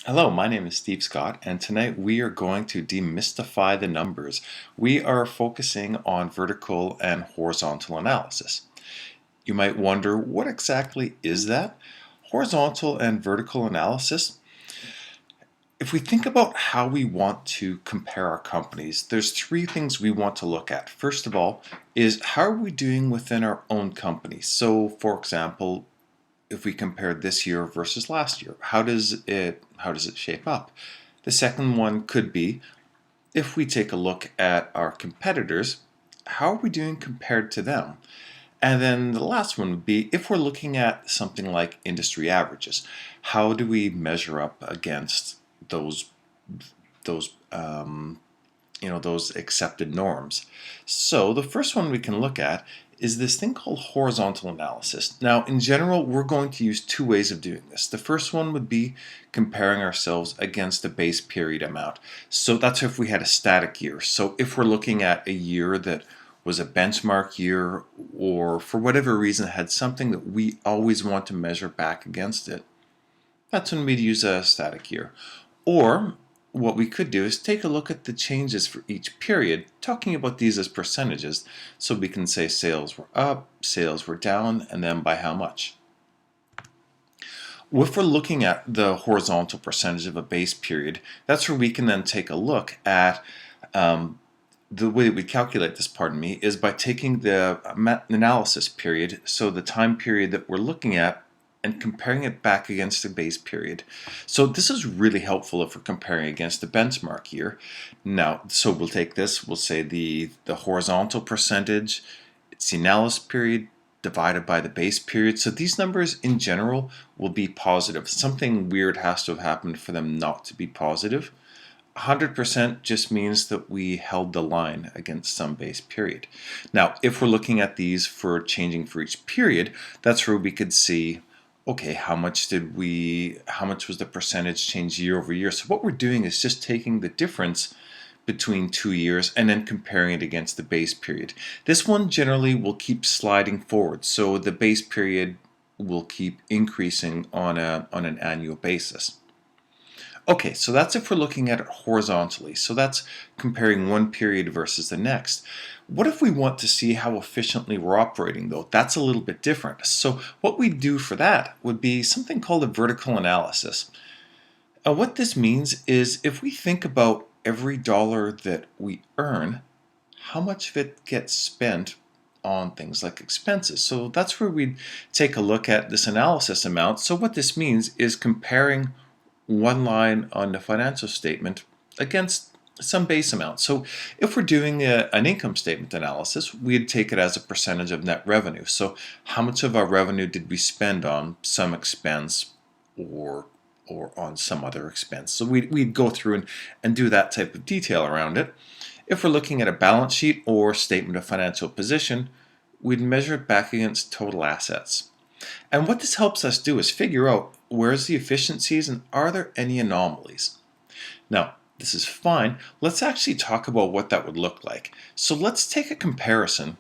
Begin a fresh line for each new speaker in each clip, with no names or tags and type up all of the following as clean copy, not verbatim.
Hello, my name is Steve Scott, and tonight we are going to demystify the numbers. We are focusing on vertical and horizontal analysis. You might wonder, what exactly is that? Horizontal and vertical analysis. If we think about how we want to compare our companies, there's three things we want to look at. First of all, is how are we doing within our own company? So, for example, if we compare this year versus last year, how does it shape up? The second one could be if we take a look at our competitors, how are we doing compared to them? And then the last one would be if we're looking at something like industry averages, how do we measure up against those accepted norms? So the first one we can look at is this thing called horizontal analysis. Now, in general, we're going to use two ways of doing this. The first one would be comparing ourselves against the base period amount. So that's if we had a static year. So if we're looking at a year that was a benchmark year, or for whatever reason had something that we always want to measure back against it, that's when we'd use a static year. Or what we could do is take a look at the changes for each period, talking about these as percentages, so we can say sales were up, sales were down, and then by how much. If we're looking at the horizontal percentage of a base period, that's where we can then take a look at the way that we calculate this, is by taking the analysis period, so the time period that we're looking at, and comparing it back against the base period. So this is really helpful if we're comparing against the benchmark year. Now, so we'll take this, we'll say the horizontal percentage, it's the analysis period divided by the base period. So these numbers in general will be positive. Something weird has to have happened for them not to be positive. 100% just means that we held the line against some base period. Now, if we're looking at these for changing for each period, that's where we could see, okay, how much was the percentage change year over year? So what we're doing is just taking the difference between 2 years and then comparing it against the base period. This one generally will keep sliding forward, so the base period will keep increasing on an annual basis. Okay, so that's if we're looking at it horizontally. So that's comparing one period versus the next. What if we want to see how efficiently we're operating, though? That's a little bit different. So what we do for that would be something called a vertical analysis. What this means is if we think about every dollar that we earn, how much of it gets spent on things like expenses. So that's where we'd take a look at this analysis amount. So what this means is comparing one line on the financial statement against some base amount. So if we're doing an income statement analysis, we'd take it as a percentage of net revenue. So how much of our revenue did we spend on some expense or on some other expense? So we'd go through and do that type of detail around it. If we're looking at a balance sheet or statement of financial position, we'd measure it back against total assets. And what this helps us do is figure out where's the efficiencies and are there any anomalies. Now, this is fine. Let's actually talk about what that would look like. So let's take a comparison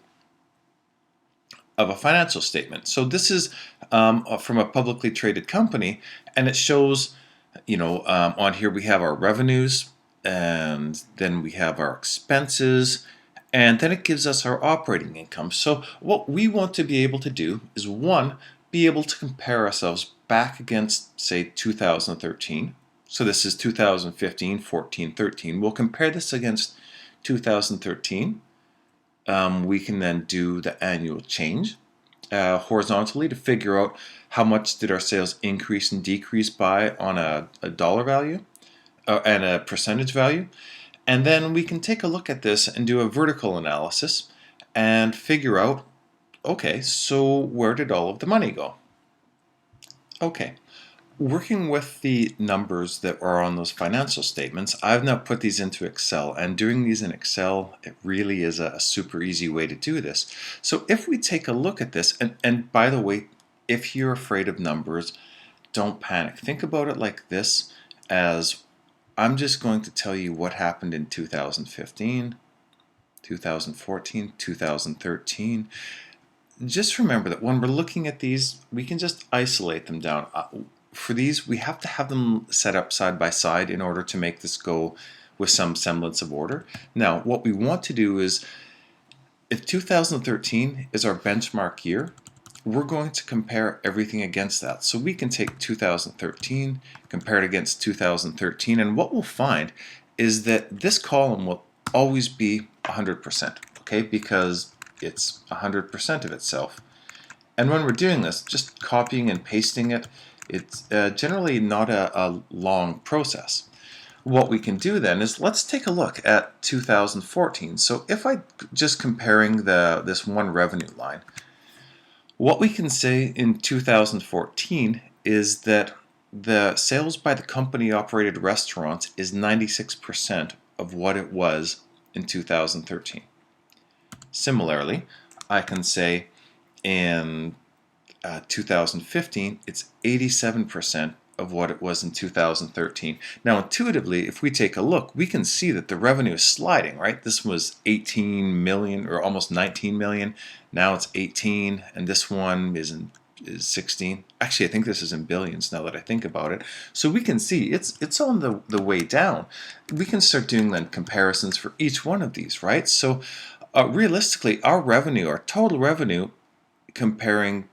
of a financial statement. So this is from a publicly traded company, and it shows, on here we have our revenues, and then we have our expenses, and then it gives us our operating income. So what we want to be able to do is, one, be able to compare ourselves back against, say, 2013. So this is 2015, 14, 13. We'll compare this against 2013. We can then do the annual change horizontally to figure out how much did our sales increase and decrease by on a dollar value and a percentage value. And then we can take a look at this and do a vertical analysis and figure out, okay, so where did all of the money go? Okay, working with the numbers that are on those financial statements, I've now put these into Excel, and doing these in Excel, it really is a super easy way to do this. So if we take a look at this, and by the way, if you're afraid of numbers, don't panic. Think about it like this, as I'm just going to tell you what happened in 2015, 2014, 2013. Just remember that when we're looking at these, we can just isolate them down. for these, we have to have them set up side by side in order to make this go with some semblance of order. Now, what we want to do is, if 2013 is our benchmark year, we're going to compare everything against that. So we can take 2013, compare it against 2013, and what we'll find is that this column will always be 100%, okay, because it's 100% of itself. And when we're doing this, just copying and pasting it, it's generally not a long process. What we can do then is, let's take a look at 2014. So if I just comparing this one revenue line, what we can say in 2014 is that the sales by the company operated restaurants is 96% of what it was in 2013. Similarly, I can say in 2015 it's 87% of what it was in 2013. Now, intuitively, if we take a look, we can see that the revenue is sliding, right? This was 18 million or almost 19 million. Now it's 18, and this one is 16. Actually, I think this is in billions now that I think about it. So we can see it's on the way down. We can start doing then comparisons for each one of these, right? So realistically, our revenue, our total revenue, comparing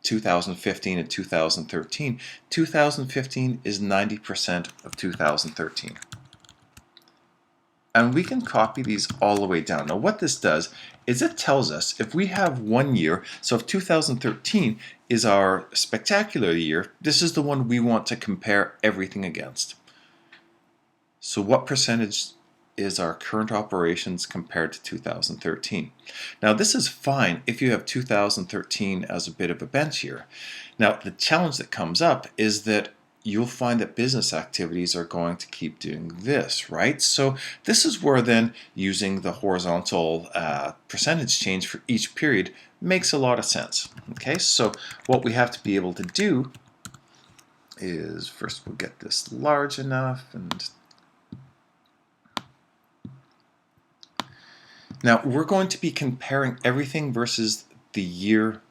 2015 and 2013, 2015 is 90% of 2013. And we can copy these all the way down. Now what this does is it tells us if we have one year, so if 2013 is our spectacular year, this is the one we want to compare everything against. So what percentage is our current operations compared to 2013? Now this is fine if you have 2013 as a bit of a bench year. Now the challenge that comes up is that you'll find that business activities are going to keep doing this, right? So this is where then using the horizontal percentage change for each period makes a lot of sense. Okay, so what we have to be able to do is, first we'll get this large enough, and now we're going to be comparing everything versus the year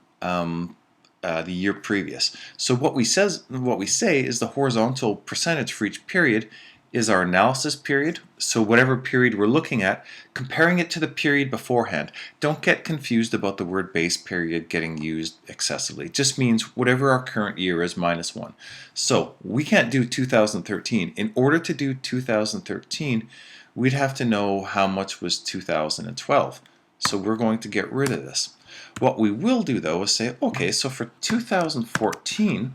previous. So what we say is the horizontal percentage for each period is our analysis period. So whatever period we're looking at, comparing it to the period beforehand. Don't get confused about the word base period getting used excessively. It just means whatever our current year is minus 1. So we can't do 2013. In order to do 2013, we'd have to know how much was 2012. So we're going to get rid of this. What we will do though is say, okay, so for 2014,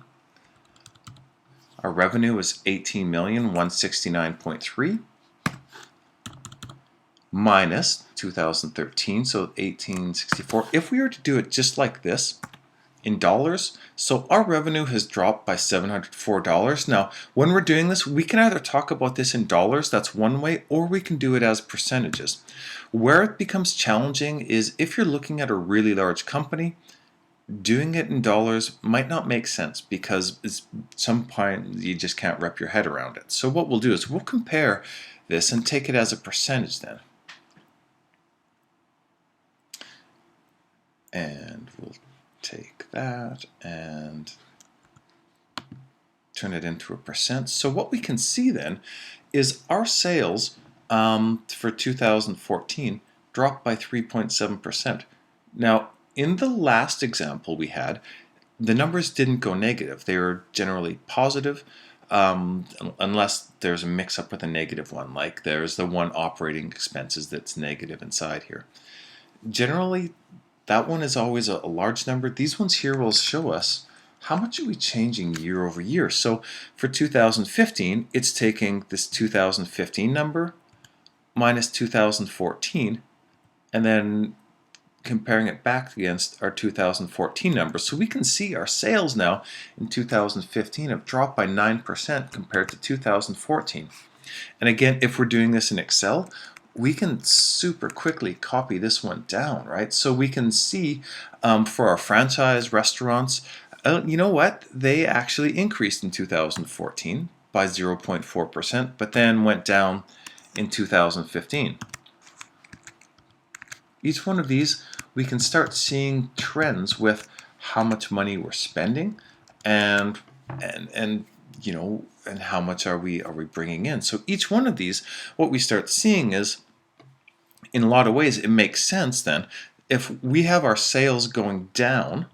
our revenue is 18,169,300 minus 2013, so 1864. If we were to do it just like this in dollars, so our revenue has dropped by $704. Now, when we're doing this, we can either talk about this in dollars, that's one way, or we can do it as percentages. Where it becomes challenging is if you're looking at a really large company, doing it in dollars might not make sense because at some point you just can't wrap your head around it. So what we'll do is we'll compare this and take it as a percentage then. And we'll take that and turn it into a percent. So what we can see then is our sales for 2014 dropped by 3.7%. Now, in the last example we had, the numbers didn't go negative. They were generally positive, unless there's a mix-up with a negative one, like there's the one operating expenses that's negative inside here. Generally, that one is always a large number. These ones here will show us how much are we changing year over year. So for 2015, it's taking this 2015 number minus 2014, and then comparing it back against our 2014 number. So we can see our sales now in 2015 have dropped by 9% compared to 2014. And again, if we're doing this in Excel, we can super quickly copy this one down, right? So we can see for our franchise restaurants, you know what? They actually increased in 2014 by 0.4%, but then went down in 2015. Each one of these, we can start seeing trends with how much money we're spending and and and how much are we bringing in. So each one of these, what we start seeing is, in a lot of ways, it makes sense then. If we have our sales going down,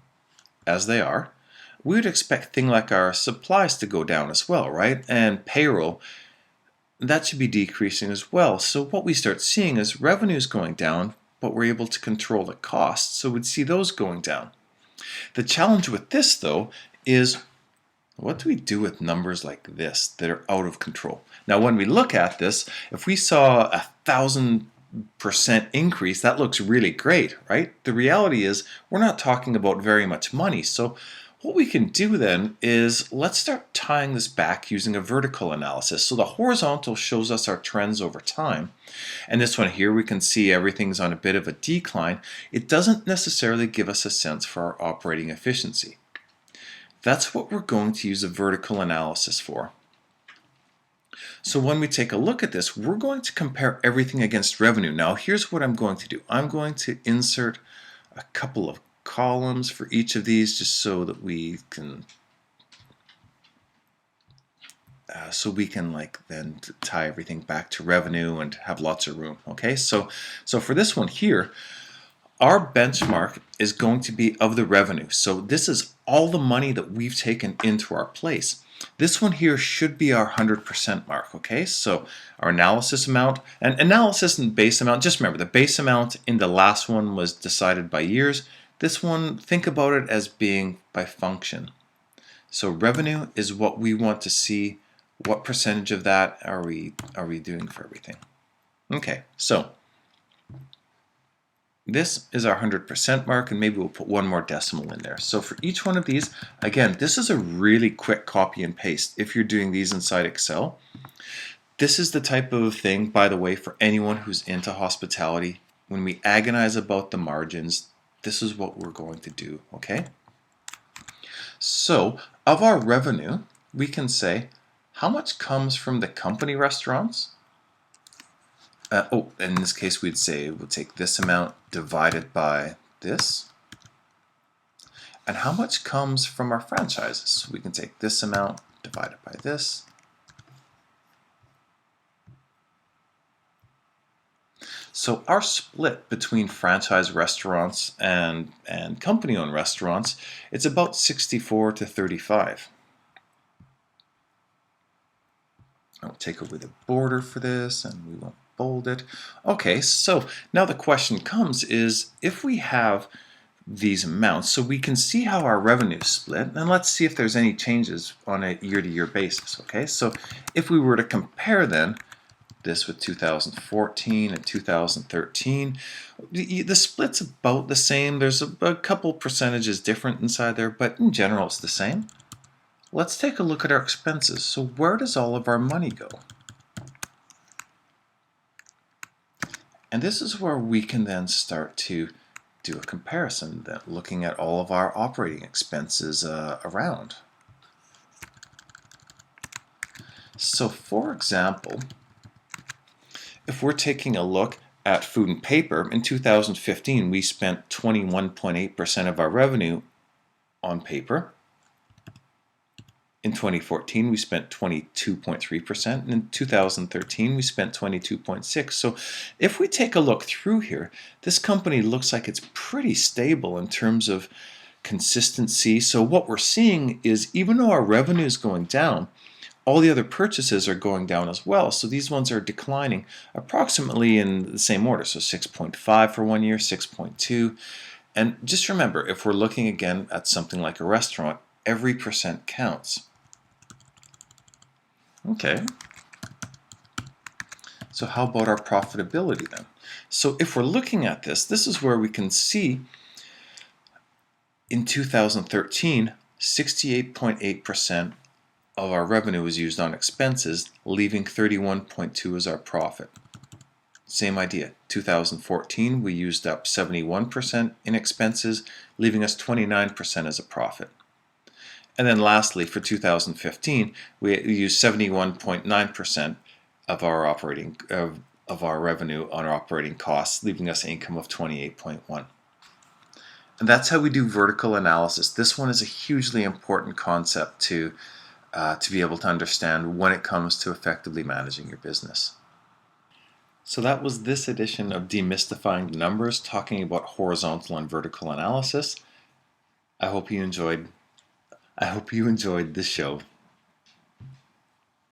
as they are, we would expect things like our supplies to go down as well, right? And payroll, that should be decreasing as well. So what we start seeing is revenues going down, but we're able to control the costs, so we'd see those going down. The challenge with this, though, is what do we do with numbers like this that are out of control? Now, when we look at this, if we saw 1,000% increase, that looks really great, right? The reality is we're not talking about very much money. So what we can do then is let's start tying this back using a vertical analysis. So the horizontal shows us our trends over time. And this one here, we can see everything's on a bit of a decline. It doesn't necessarily give us a sense for our operating efficiency. That's what we're going to use a vertical analysis for. So when we take a look at this, we're going to compare everything against revenue. Now, here's what I'm going to do. I'm going to insert a couple of columns for each of these just so that we can like then tie everything back to revenue and have lots of room. Okay, so for this one here, our benchmark is going to be of the revenue. So this is all the money that we've taken into our place. This one here should be our 100% mark, okay? So our analysis amount, and analysis and base amount, just remember the base amount in the last one was decided by years. This one, think about it as being by function. So revenue is what we want to see. What percentage of that are we doing for everything? Okay, so this is our 100% mark, and maybe we'll put one more decimal in there. So for each one of these, again, this is a really quick copy and paste if you're doing these inside Excel. This is the type of thing, by the way, for anyone who's into hospitality. When we agonize about the margins, this is what we're going to do, okay? So of our revenue, we can say how much comes from the company restaurants. In this case, we'd say we'll take this amount divided by this. And how much comes from our franchises? We can take this amount divided by this. So our split between franchise restaurants and company-owned restaurants, it's about 64 to 35. I'll take away the border for this, and we won't bold it. Okay, so now the question comes is, if we have these amounts, so we can see how our revenue split, and let's see if there's any changes on a year-to-year basis. Okay, so if we were to compare then this with 2014 and 2013, the split's about the same. There's a couple percentages different inside there, but in general it's the same. Let's take a look at our expenses. So where does all of our money go? And this is where we can then start to do a comparison, then looking at all of our operating expenses around. So for example, if we're taking a look at food and paper, in 2015 we spent 21.8% of our revenue on paper. In 2014, we spent 22.3%, and in 2013, we spent 22.6%. So if we take a look through here, this company looks like it's pretty stable in terms of consistency. So what we're seeing is, even though our revenue is going down, all the other purchases are going down as well. So these ones are declining approximately in the same order. So 6.5 for 1 year, 6.2. And just remember, if we're looking again at something like a restaurant, every percent counts. Okay, so how about our profitability then? So if we're looking at this, this is where we can see in 2013, 68.8% of our revenue was used on expenses, leaving 31.2% as our profit. Same idea, 2014 we used up 71% in expenses, leaving us 29% as a profit. And then lastly, for 2015, we used 71.9% of our revenue on our operating costs, leaving us income of 28.1. And that's how we do vertical analysis. This one is a hugely important concept to be able to understand when it comes to effectively managing your business. So that was this edition of Demystifying the Numbers, talking about horizontal and vertical analysis. I hope you enjoyed this show.